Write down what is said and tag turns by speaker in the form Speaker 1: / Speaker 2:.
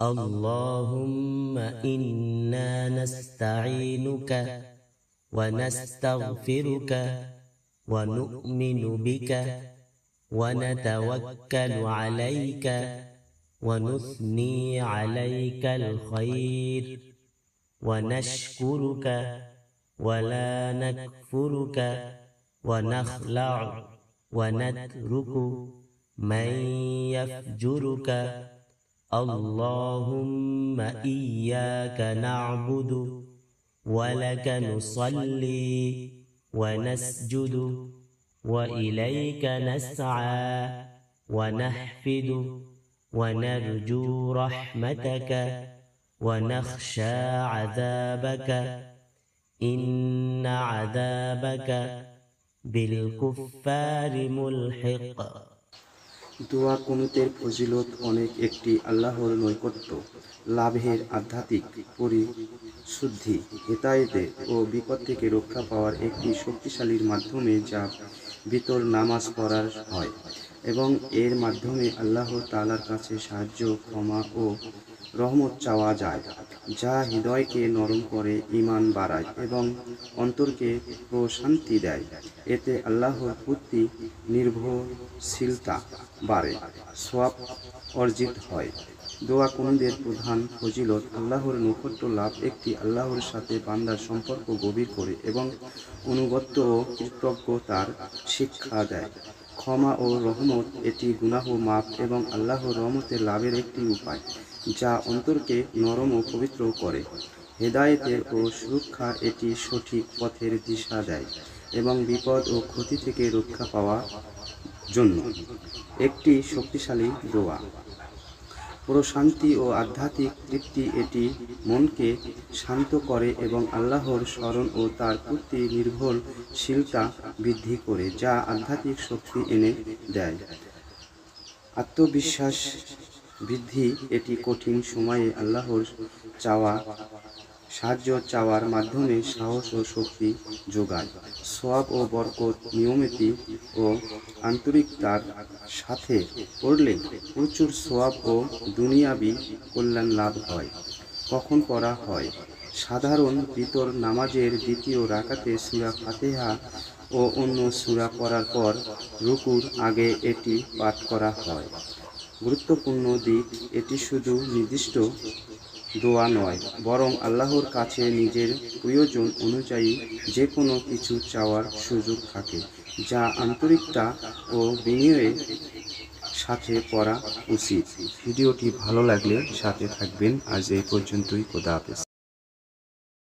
Speaker 1: اللهم إنا نستعينك ونستغفرك ونؤمن بك ونتوكل عليك ونثني عليك الخير ونشكرك ولا نكفرك ونخلع ونترك من يفجرك. اللهم إياك نعبد ولك نصلي ونسجد وإليك نسعى ونحفد ونرجو رحمتك ونخشى عذابك إن عذابك بالكفار ملحق.
Speaker 2: দোয়া কুনুতের ফজিলত অনেক। একটি আল্লাহর নৈকট্য লাভের আধ্যাত্মিক পরিশুদ্ধি, হেদায়েতের ও বিপদ থেকে রক্ষা পাওয়ার একটি শক্তিশালীর মাধ্যমে যা ভিতর নামাজ পড়ার হয় এবং এর মাধ্যমে আল্লাহ তাআলার কাছে সাহায্য, ক্ষমা ও রহমত চাওয়া যায়, যা হৃদয়কে নরম করে, ঈমান বাড়ায় এবং অন্তরকে প্রশান্তি দেয়। এতে আল্লাহর প্রতি নির্ভরশীলতা বাড়ে, সওয়াব অর্জিত হয়। দোয়া কুনুতের প্রধান ফজিলত আল্লাহর নৈকট্য লাভ। একটি আল্লাহর সাথে বান্দার সম্পর্ক গভীর করে এবং অনুগত্য ও কৃতজ্ঞতার শিক্ষা দেয়। ক্ষমা ও রহমত, এটি গুনাহ মাফ এবং আল্লাহর রহমতের লাভের একটি উপায় যা অন্তরকে নরম ও পবিত্র করে। হেদায়েতের ও সুরক্ষা, এটি সঠিক পথের দিশা দেয় এবং বিপদ ও ক্ষতি থেকে রক্ষা পাওয়ার জন্য একটি শক্তিশালী দোয়া। প্রশান্তি ও আধ্যাত্মিক তৃপ্তি, এটি মনকে শান্ত করে এবং আল্লাহর স্মরণ ও তার প্রতি নির্ভরশীলতা বৃদ্ধি করে, যা আধ্যাত্মিক শক্তি এনে দেয়। আত্মবিশ্বাস বৃদ্ধি, এটি কঠিন সময়ে আল্লাহর সাহায্য চাওয়ার মাধ্যমে সাহস ও শক্তি যোগায়। সওয়াব ও বরকত, নিয়মিত ও আন্তরিকতার সাথে পড়লে প্রচুর সওয়াব ও দুনিয়াবি কল্যাণ লাভ হয়। কখন পড়া হয়? সাধারণ ভিতর নামাজের দ্বিতীয় রাকাতে সূরা ফাতিহা ও অন্য সূরা পড়ার পর রুকুর আগে এটি পাঠ করা হয়। গুরুত্বপূর্ণ দিক, এটি শুধু নির্দিষ্ট দোয়া নয়, বরং আল্লাহর কাছে নিজের প্রয়োজন অনুযায়ী যে কোনো কিছু চাওয়ার সুযোগ থাকে, যা আন্তরিকতা ও বিনয়ের সাথে পড়া উচিত। ভিডিওটি ভালো লাগলে সাথে থাকবেন। আজ এই পর্যন্তই। খোদা হাফেজ।